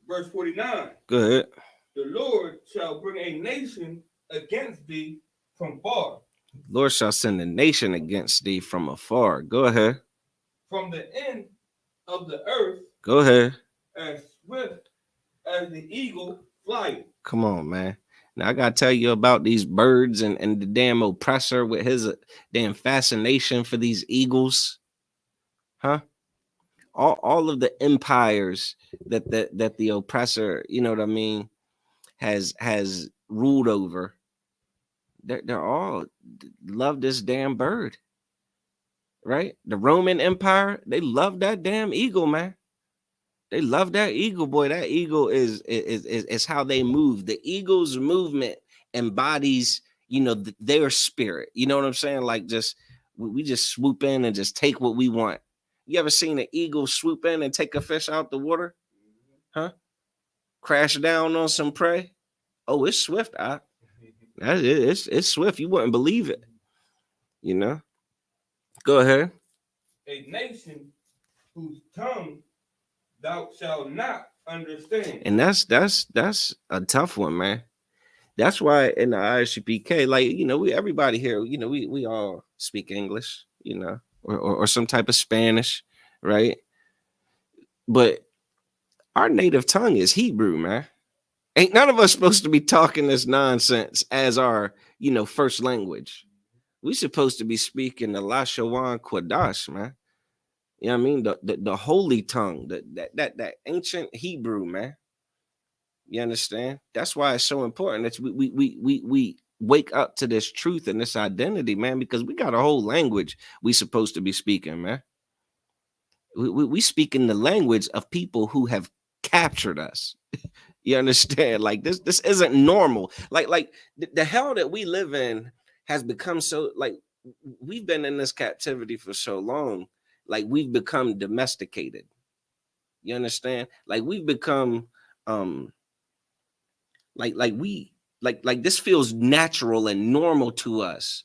Verse 49. Go ahead. The Lord shall bring a nation against thee from far. Lord shall send a nation against thee from afar. Go ahead. From the end of the earth. Go ahead. As swift as the eagle flies. Come on, man. Now I gotta tell you about these birds and the damn oppressor with his damn fascination for these eagles. Huh? All of the empires that the oppressor, you know what I mean, has ruled over. They're all love this damn bird. Right? The Roman Empire, they love that damn eagle, man. They love that eagle, boy. That eagle is how they move. The eagle's movement embodies, their spirit. You know what I'm saying? Like we just swoop in and just take what we want. You ever seen an eagle swoop in and take a fish out the water? Huh? Crash down on some prey? Oh, it's swift. It's swift. You wouldn't believe it. Go ahead. A nation whose tongue thou shalt not understand. And that's a tough one, man. That's why in the ISUPK, like, everybody here, we all speak English, or some type of Spanish, right? But our native tongue is Hebrew, man. Ain't none of us supposed to be talking this nonsense as our, first language. We supposed to be speaking the Lashawan Quadash, man. You know what I mean? The holy tongue, that ancient Hebrew, man. You understand? That's why it's so important that we wake up to this truth and this identity, man, because we got a whole language we supposed to be speaking, man. We speak in the language of people who have captured us. You understand? Like this isn't normal. Like the hell that we live in has become so, like, we've been in this captivity for so long. Like we've become domesticated. You understand? Like we've become like this feels natural and normal to us.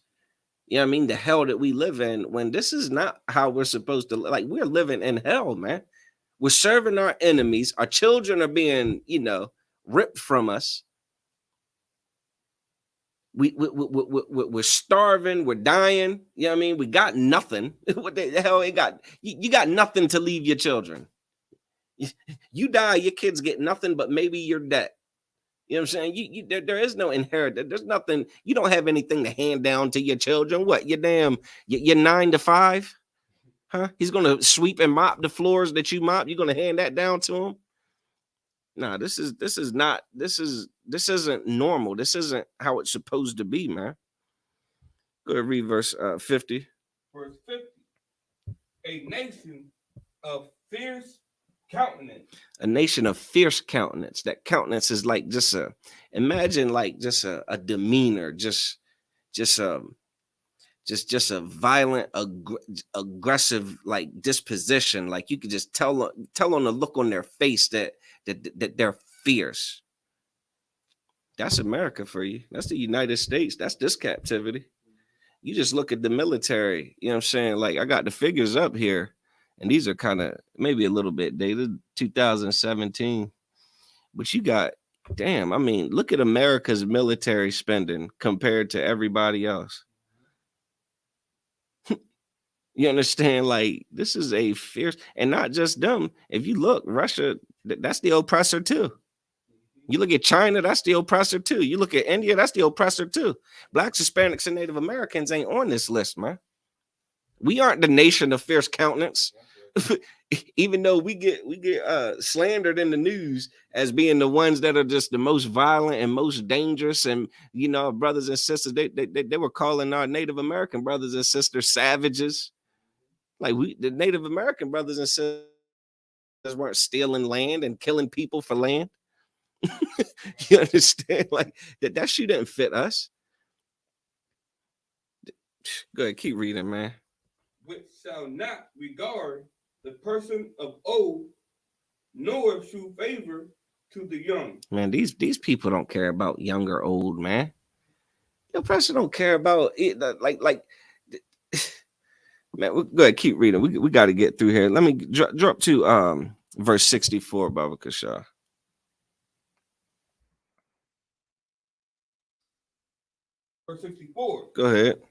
You know what I mean? The hell that we live in, when this is not how we're supposed to, like, we're living in hell, man. We're serving our enemies. Our children are being, ripped from us. We're starving. We're dying. You know what I mean? We got nothing. What the hell ain't got? You got nothing to leave your children. You die, your kids get nothing but maybe your debt. You know what I'm saying? There is no inheritance. There's nothing. You don't have anything to hand down to your children. What? Your 9 to 5? Huh? He's gonna sweep and mop the floors that you mop. You're gonna hand that down to him? Nah, this isn't normal. This isn't how it's supposed to be, man. Go ahead, read verse 50. Verse 50. A nation of fierce countenance. A nation of fierce countenance. That countenance is like imagine like just a demeanor, just a violent, aggressive like disposition. Like you could just tell on the look on their face that they're fierce. That's America for you. That's the United States. That's this captivity. You just look at the military. You know what I'm saying? Like I got the figures up here. And these are kind of maybe a little bit dated, 2017. But you got, damn, I mean, look at America's military spending compared to everybody else. You understand? Like, this is a fierce, and not just them. If you look, Russia, that's the oppressor too. You look at China, that's the oppressor too. You look at India, that's the oppressor too. Blacks, Hispanics, and Native Americans ain't on this list, man. We aren't the nation of fierce countenance. Even though we get slandered in the news as being the ones that are just the most violent and most dangerous, and brothers and sisters, they were calling our Native American brothers and sisters savages. Like the Native American brothers and sisters weren't stealing land and killing people for land. You understand? Like that shit didn't fit us. Go ahead, keep reading, man. Which shall not regard the person of old, nor shew favor to the young. Man, these people don't care about young or old, man. The oppressor don't care about it. Like man, go ahead, keep reading. We got to get through here. Let me drop to verse 64, Baba Kasha. Verse 64. Go ahead.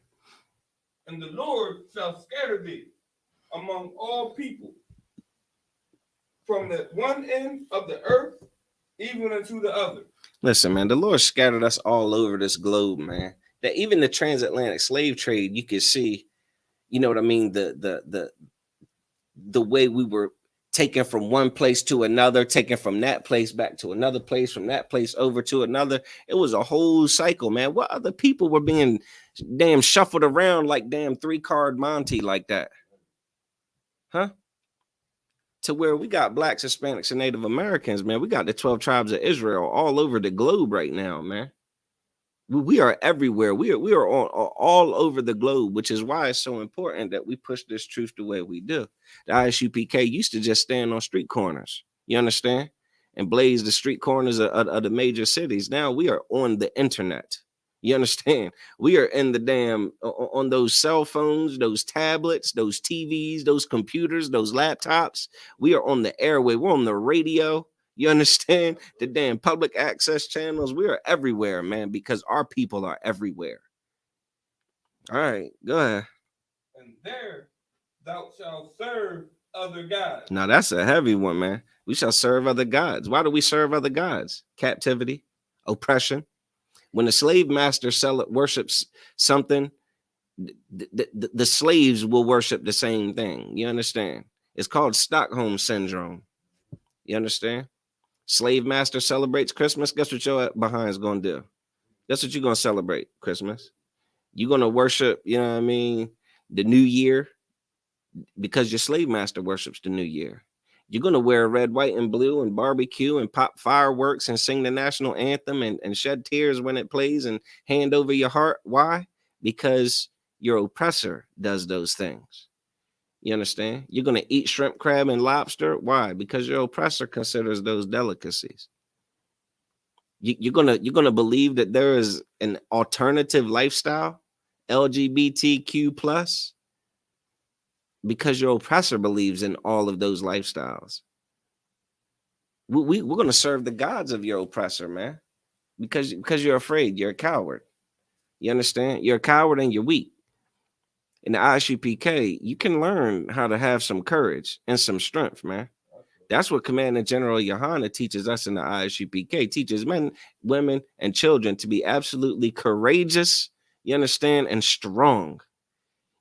And the Lord shall scatter thee among all people, from the one end of the earth even unto the other. Listen, man, the Lord scattered us all over this globe, man. That even the transatlantic slave trade, you could see, you know what I mean, the way we were taken from one place to another, taken from that place back to another place, from that place over to another. It was a whole cycle, man. What other people were being damn shuffled around like damn 3-card Monty like that? Huh? To where we got blacks, Hispanics, and Native Americans, man. We got the 12 tribes of Israel all over the globe right now, man. We are everywhere. We are all over the globe, which is why it's so important that we push this truth the way we do. The ISUPK used to just stand on street corners, you understand, and blaze the street corners of the major cities. Now we are on the internet. You understand? We are in the damn on those cell phones, those tablets, those TVs, those computers, those laptops. We are on the airway. We're on the radio. You understand? The damn public access channels. We are everywhere, man, because our people are everywhere. All right, go ahead. And there thou shalt serve other gods. Now that's a heavy one, man. We shall serve other gods. Why do we serve other gods? Captivity, oppression. When the slave master worships something, the slaves will worship the same thing. You understand? It's called Stockholm syndrome. You understand? Slave master celebrates Christmas. Guess what your behind's gonna do? Guess what you're gonna celebrate Christmas? You're gonna worship, you know what I mean, the new year, because your slave master worships the new year. You're gonna wear red, white, and blue and barbecue and pop fireworks and sing the national anthem and shed tears when it plays and hand over your heart. Why? Because your oppressor does those things. You understand? You're gonna eat shrimp, crab, and lobster. Why? Because your oppressor considers those delicacies. You're gonna believe that there is an alternative lifestyle, LGBTQ plus, because your oppressor believes in all of those lifestyles. We're going to serve the gods of your oppressor, man, because you're afraid. You're a coward. You understand? You're a coward and you're weak. In the ISUPK, you can learn how to have some courage and some strength, man. That's what Commandant General Yohana teaches us in the ISUPK. Teaches men, women, and children to be absolutely courageous, you understand, and strong.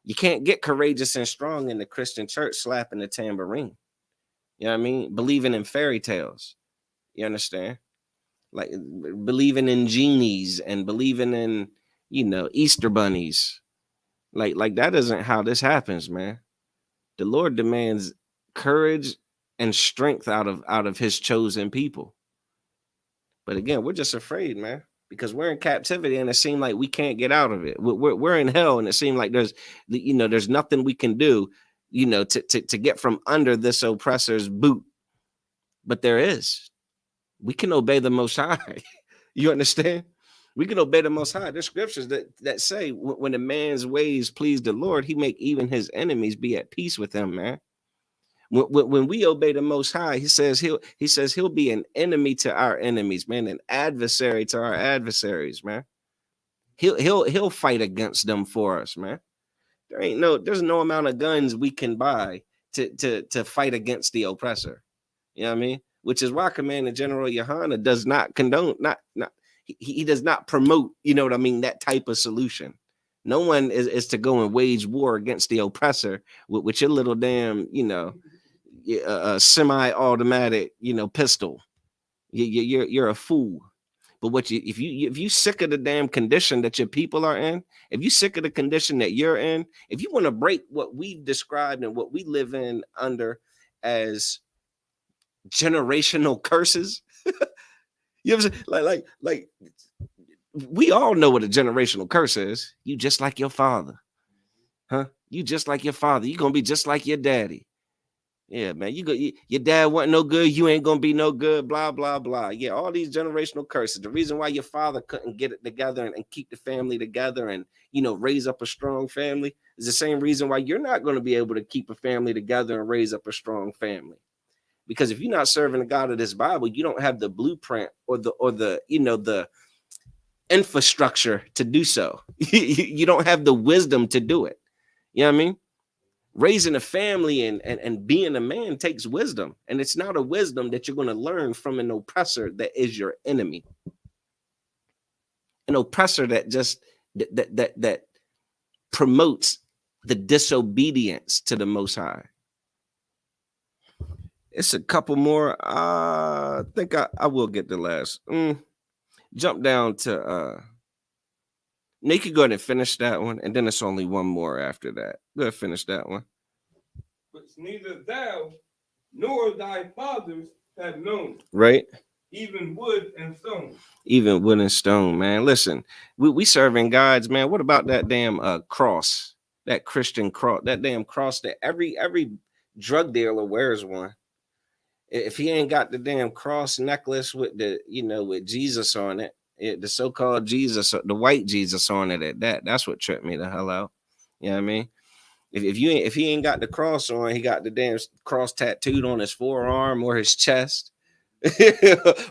You can't get courageous and strong in the Christian church slapping the tambourine. You know what I mean? Believing in fairy tales. You understand? Like believing in genies and believing in, Easter bunnies. Like that isn't how this happens, man. The Lord demands courage and strength out of his chosen people. But again, we're just afraid, man, because we're in captivity and it seems like we can't get out of it. We're in hell and it seems like there's nothing we can do, to get from under this oppressor's boot. But there is. We can obey the Most High. You understand? We can obey the Most High. There's scriptures that say when a man's ways please the Lord, he make even his enemies be at peace with him, man. When we obey the Most High, he says he'll be an enemy to our enemies, man, an adversary to our adversaries, man. He'll fight against them for us, man. There's no amount of guns we can buy to fight against the oppressor. You know what I mean? Which is why Commandant General Yohana does not condone, he does not promote, you know what I mean, that type of solution. No one is to go and wage war against the oppressor with your little damn, a semi-automatic, pistol. You're a fool. But if you sick of the damn condition that your people are in, if you sick of the condition that you're in, if you want to break what we've described and what we live in under as generational curses, you ever like we all know what a generational curse is. You just like your father, huh? You just like your father. You're gonna be just like your daddy. Yeah, man. Your dad wasn't no good. You ain't gonna be no good. Blah blah blah. Yeah, all these generational curses. The reason why your father couldn't get it together and keep the family together and raise up a strong family is the same reason why you're not going to be able to keep a family together and raise up a strong family. Because if you're not serving the God of this Bible, you don't have the blueprint or the infrastructure to do so. You don't have the wisdom to do it. You know what I mean? Raising a family and being a man takes wisdom, and it's not a wisdom that you're going to learn from an oppressor that is your enemy, an oppressor that promotes the disobedience to the Most High. It's a couple more. I think I will get the last. Jump down to you could go ahead and finish that one, and then it's only one more after that. Go ahead, finish that one. Which neither thou nor thy fathers have known. Right. Even wood and stone. Even wood and stone, man. Listen, we serving gods, man. What about that damn cross? That Christian cross, that damn cross that every drug dealer wears one. If he ain't got the damn cross necklace with the, with Jesus on it, the so-called Jesus, the white Jesus on it at that's what tripped me the hell out. You know what I mean? If he ain't got the cross on, he got the damn cross tattooed on his forearm or his chest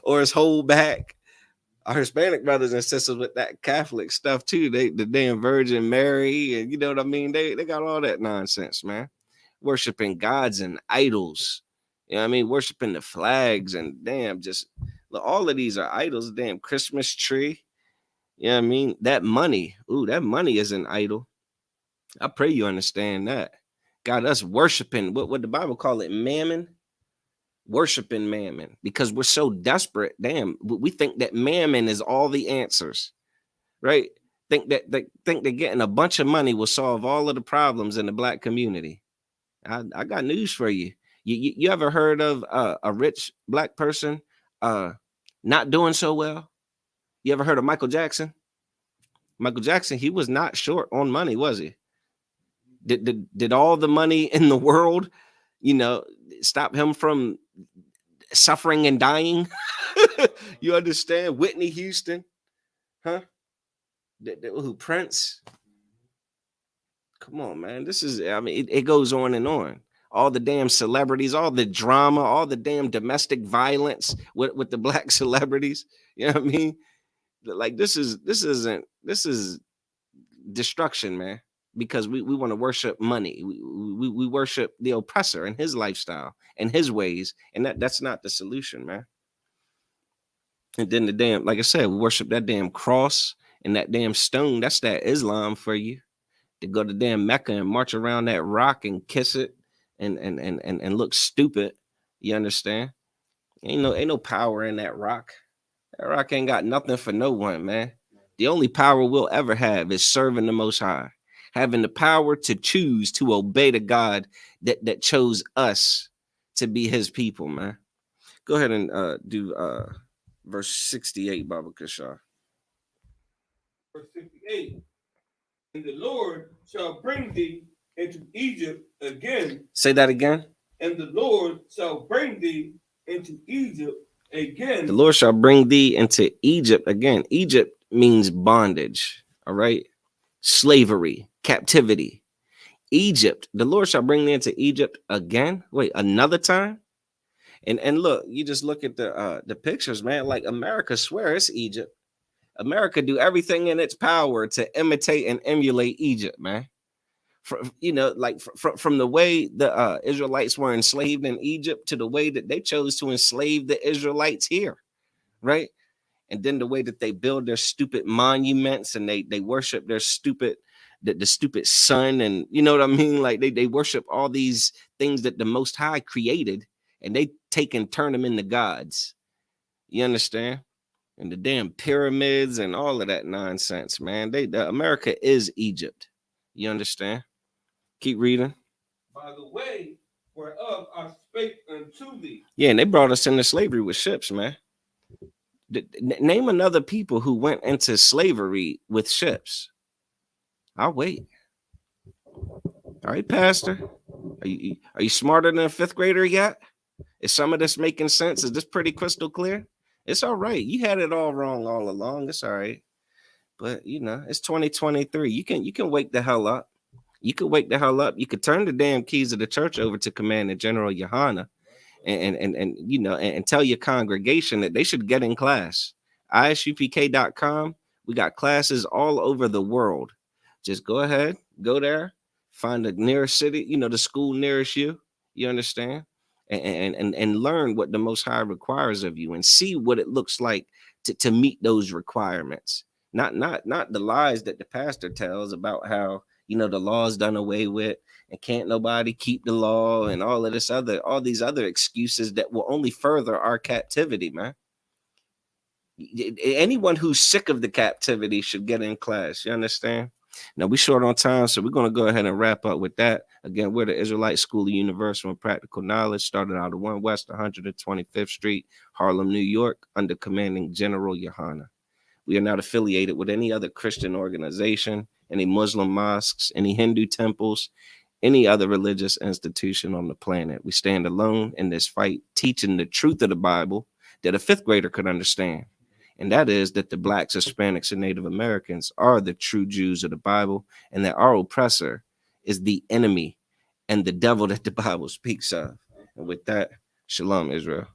or his whole back. Our Hispanic brothers and sisters with that Catholic stuff too. The damn Virgin Mary, and you know what I mean? They got all that nonsense, man. Worshiping gods and idols. You know what I mean? Worshiping the flags and damn, just all of these are idols. Damn Christmas tree. You know what I mean? That money. Ooh, that money is an idol. I pray you understand that. God, us worshiping what the Bible call it, mammon. Worshiping mammon because we're so desperate. Damn, we think that mammon is all the answers, right? Think that getting a bunch of money will solve all of the problems in the black community. I got news for you. You ever heard of a rich black person not doing so well? You ever heard of Michael Jackson? Michael Jackson, he was not short on money, was he? Did all the money in the world, stop him from suffering and dying? You understand? Whitney Houston, huh? Who, Prince? Come on, man. This is, I mean, it goes on and on. All the damn celebrities, all the drama, all the damn domestic violence with the black celebrities. You know what I mean? Like this is destruction, man. Because we want to worship money. We worship the oppressor and his lifestyle and his ways, and that's not the solution, man. And then the damn, like I said, we worship that damn cross and that damn stone. That's that Islam for you. To go to damn Mecca and march around that rock and kiss it and look stupid. You understand? Ain't no power in that rock. That rock ain't got nothing for no one, man. The only power we'll ever have is serving the Most High, having the power to choose to obey the God that chose us to be his people, man. Go ahead and do verse 68, Baba Kishar. Verse 68. And the Lord shall bring thee into Egypt again. Say that again. And the Lord shall bring thee into Egypt again. The Lord shall bring thee into Egypt again. Egypt means bondage, all right? Slavery, captivity. Egypt, the Lord shall bring thee into Egypt again. Wait, another time? And look, you just look at the pictures, man. Like America swear it's Egypt. America do everything in its power to imitate and emulate Egypt, man. From the way the Israelites were enslaved in Egypt to the way that they chose to enslave the Israelites here, right? And then the way that they build their stupid monuments and they worship their stupid the stupid sun, and you know what I mean? Like they worship all these things that the Most High created, and they take and turn them into gods. You understand? And the damn pyramids and all of that nonsense, man. America is Egypt. You understand? Keep reading. By the way, whereof I spake unto thee. Yeah, and they brought us into slavery with ships, man. Name another people who went into slavery with ships. I'll wait. All right, Pastor. Are you smarter than a fifth grader yet? Is some of this making sense? Is this pretty crystal clear? It's all right. You had it all wrong all along. It's all right. But you know, it's 2023. You can wake the hell up. You could wake the hell up. You could turn the damn keys of the church over to Commander General Yohana, and you know, and tell your congregation that they should get in class. ISUPK.com. We got classes all over the world. Just go ahead, go there, find the nearest city, you know, the school nearest you. You understand? And learn what the Most High requires of you, and see what it looks like to meet those requirements. Not the lies that the pastor tells about how, you know, the law is done away with and can't nobody keep the law and all of this other, all these other excuses that will only further our captivity, man. Anyone who's sick of the captivity should get in class. You understand? Now we short on time, so we're going to go ahead and wrap up with that. Again, we're the Israelite School of Universal and Practical Knowledge, started out of 1 West 125th Street, Harlem, New York, under Commanding General Yohana. We are not affiliated with any other Christian organization, any Muslim mosques, any Hindu temples, any other religious institution on the planet. We stand alone in this fight, teaching the truth of the Bible that a fifth grader could understand. And that is that the Blacks, Hispanics, and Native Americans are the true Jews of the Bible, and that our oppressor is the enemy and the devil that the Bible speaks of. And with that, shalom, Israel.